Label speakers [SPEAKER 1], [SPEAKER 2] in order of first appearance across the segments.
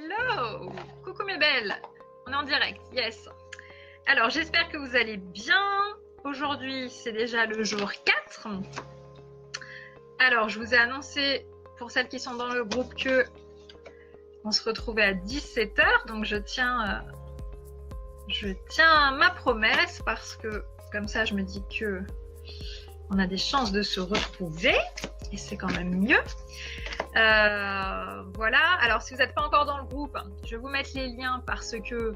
[SPEAKER 1] Hello! Coucou mes belles! On est en direct, yes! Alors, j'espère que vous allez bien. Aujourd'hui, c'est déjà le jour 4. Alors, je vous ai annoncé, pour celles qui sont dans le groupe, que on se retrouvait à 17 h. Donc, je tiens ma promesse parce que, comme ça, je me dis que on a des chances de se retrouver. Et c'est quand même mieux. Voilà, alors si vous n'êtes pas encore dans le groupe, je vais vous mettre les liens parce que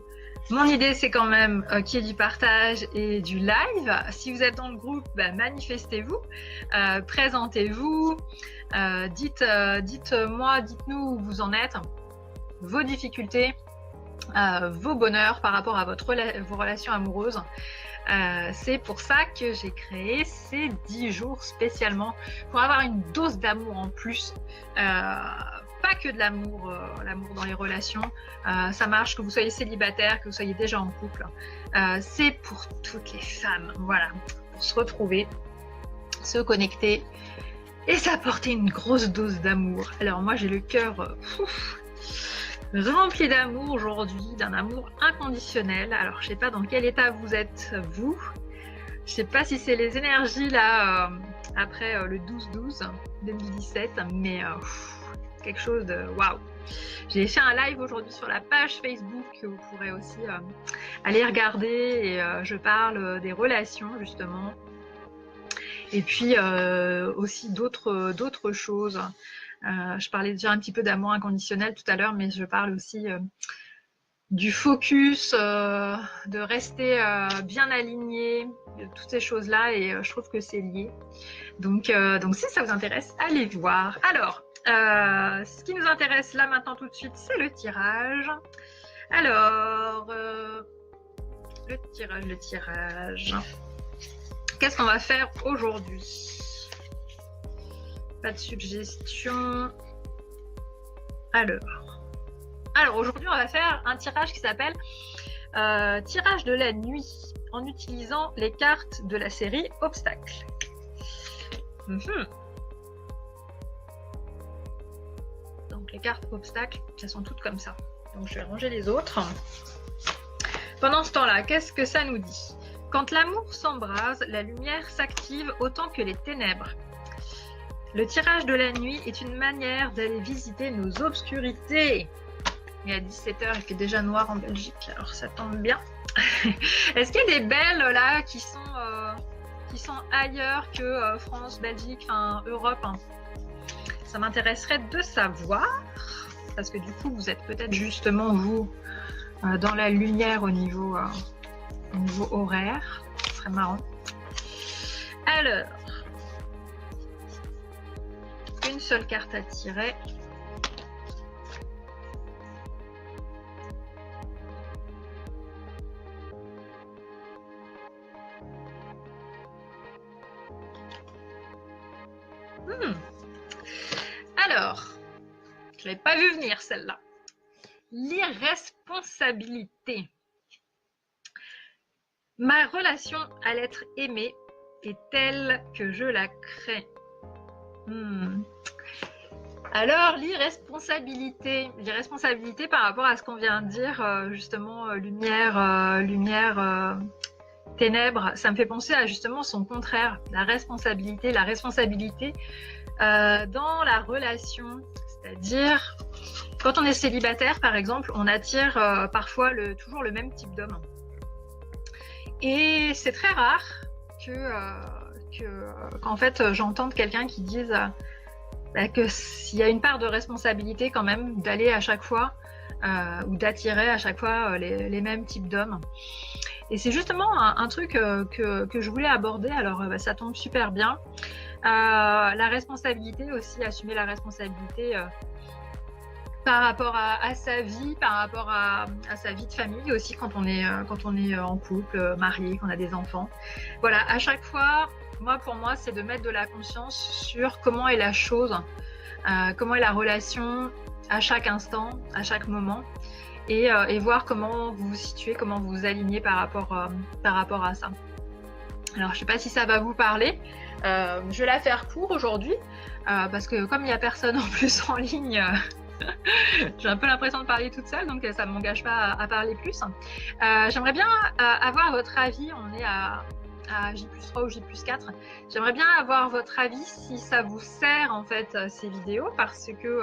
[SPEAKER 1] mon idée c'est quand même qu'il y ait du partage et du live. Si vous êtes dans le groupe, manifestez-vous, présentez-vous, dites-moi, dites-nous où vous en êtes, vos difficultés, vos bonheurs par rapport à vos relations amoureuses. C'est pour ça que j'ai créé ces 10 jours spécialement pour avoir une dose d'amour en plus, pas que de l'amour, l'amour dans les relations, ça marche que vous soyez célibataire, que vous soyez déjà en couple, c'est pour toutes les femmes, voilà, pour se retrouver, se connecter et s'apporter une grosse dose d'amour. Alors moi j'ai le cœur rempli d'amour aujourd'hui, d'un amour inconditionnel. Alors je sais pas dans quel état vous êtes vous, je sais pas si c'est les énergies là après le 12-12 2017, mais quelque chose de waouh. J'ai fait un live aujourd'hui sur la page Facebook que vous pourrez aussi aller regarder et je parle des relations justement et puis aussi d'autres choses. Je parlais déjà un petit peu d'amour inconditionnel tout à l'heure, mais je parle aussi du focus, de rester bien aligné, de toutes ces choses-là, et je trouve que c'est lié. Donc si ça vous intéresse, allez voir. Alors, ce qui nous intéresse là maintenant tout de suite, c'est le tirage. Alors, le tirage. Qu'est-ce qu'on va faire aujourd'hui ? Pas de suggestion. Alors aujourd'hui, on va faire un tirage qui s'appelle tirage de la nuit en utilisant les cartes de la série Obstacles. Donc les cartes Obstacles, elles sont toutes comme ça. Donc je vais ranger les autres. Pendant ce temps-là, qu'est-ce que ça nous dit ? Quand l'amour s'embrase, la lumière s'active autant que les ténèbres. Le tirage de la nuit est une manière d'aller visiter nos obscurités. Et à 17 h, il fait déjà noir en Belgique, alors ça tombe bien. Est-ce qu'il y a des belles là qui sont ailleurs que France, Belgique, enfin Europe, hein. Ça m'intéresserait de savoir, parce que du coup vous êtes peut-être justement vous dans la lumière au niveau horaire. Ce serait marrant. Alors, une seule carte à tirer. Alors, je l'avais pas vu venir celle-là. L'irresponsabilité. Ma relation à l'être aimé est telle que je la crée. Alors l'irresponsabilité par rapport à ce qu'on vient de dire, justement lumière, ténèbres, ça me fait penser à justement son contraire, la responsabilité dans la relation, c'est-à-dire quand on est célibataire par exemple, on attire parfois toujours le même type d'homme et c'est très rare qu'en fait j'entende quelqu'un qui dise que s'il y a une part de responsabilité quand même d'aller à chaque fois ou d'attirer à chaque fois les mêmes types d'hommes. Et c'est justement un truc que je voulais aborder, alors ça tombe super bien. La responsabilité aussi, assumer la responsabilité par rapport à sa vie, par rapport à sa vie de famille aussi quand on est en couple, marié, qu'on a des enfants. Voilà, à chaque fois, pour moi, c'est de mettre de la conscience sur comment est la chose, comment est la relation à chaque instant, à chaque moment, et voir comment vous vous situez, comment vous vous alignez par rapport à ça. Alors, je ne sais pas si ça va vous parler. Je vais la faire court aujourd'hui, parce que comme il n'y a personne en plus en ligne, J'ai un peu l'impression de parler toute seule, donc ça ne m'engage pas à parler plus. J'aimerais bien avoir votre avis. On est à J+3 ou J+4. J'aimerais bien avoir votre avis si ça vous sert en fait ces vidéos, parce que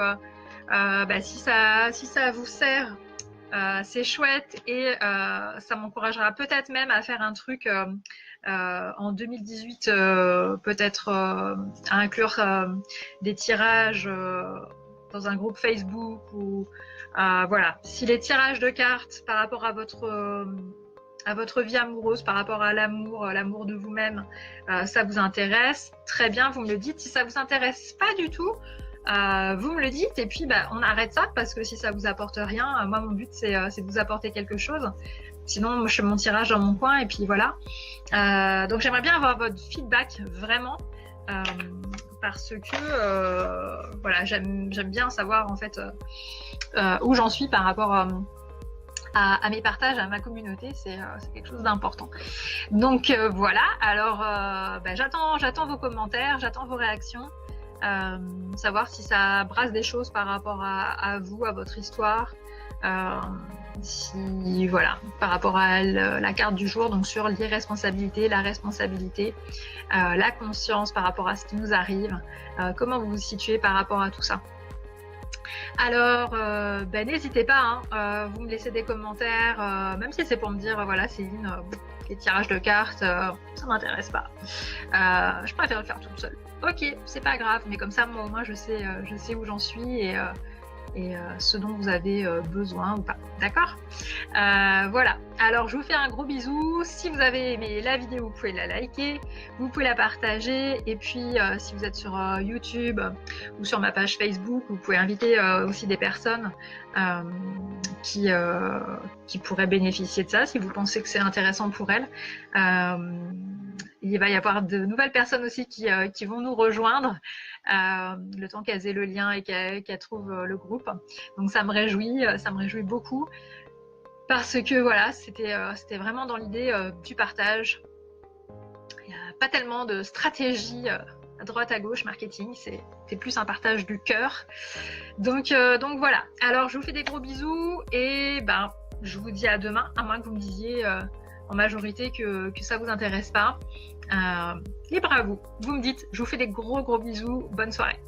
[SPEAKER 1] si ça vous sert, c'est chouette et ça m'encouragera peut-être même à faire un truc en 2018, peut-être à inclure des tirages dans un groupe Facebook ou voilà. Si les tirages de cartes par rapport à votre vie amoureuse, par rapport à l'amour de vous-même, ça vous intéresse, très bien, vous me le dites. Si ça vous intéresse pas du tout, vous me le dites et puis on arrête ça, parce que si ça vous apporte rien, moi mon but c'est de vous apporter quelque chose. Sinon je fais mon tirage dans mon coin et puis voilà. Donc j'aimerais bien avoir votre feedback vraiment, parce que voilà, j'aime bien savoir en fait où j'en suis par rapport à mes partages, à ma communauté. C'est quelque chose d'important. Donc voilà, alors j'attends vos commentaires, j'attends vos réactions. Savoir si ça brasse des choses par rapport à vous, à votre histoire, si voilà, par rapport à la carte du jour, donc sur l'irresponsabilité, la responsabilité, la conscience par rapport à ce qui nous arrive, comment vous vous situez par rapport à tout ça. Alors, n'hésitez pas, vous me laissez des commentaires, même si c'est pour me dire, voilà Céline, les tirages de cartes, ça m'intéresse pas. Je préfère le faire toute seule. Ok, c'est pas grave, mais comme ça, moi au moins je sais où j'en suis et ce dont vous avez besoin ou pas. D'accord ? Voilà. Alors je vous fais un gros bisou. Si vous avez aimé la vidéo, vous pouvez la liker, vous pouvez la partager, et puis si vous êtes sur YouTube ou sur ma page Facebook, vous pouvez inviter aussi des personnes qui pourraient bénéficier de ça, si vous pensez que c'est intéressant pour elles. Il va y avoir de nouvelles personnes aussi qui vont nous rejoindre le temps qu'elles aient le lien et qu'elles trouvent le groupe. Donc ça me réjouit beaucoup, parce que voilà, c'était vraiment dans l'idée du partage. Il n'y a pas tellement de stratégie à droite à gauche marketing, c'est plus un partage du cœur. Donc voilà. Alors je vous fais des gros bisous et je vous dis à demain, à moins que vous me disiez en majorité que ça vous intéresse pas. Libre à vous. Vous me dites. Je vous fais des gros bisous. Bonne soirée.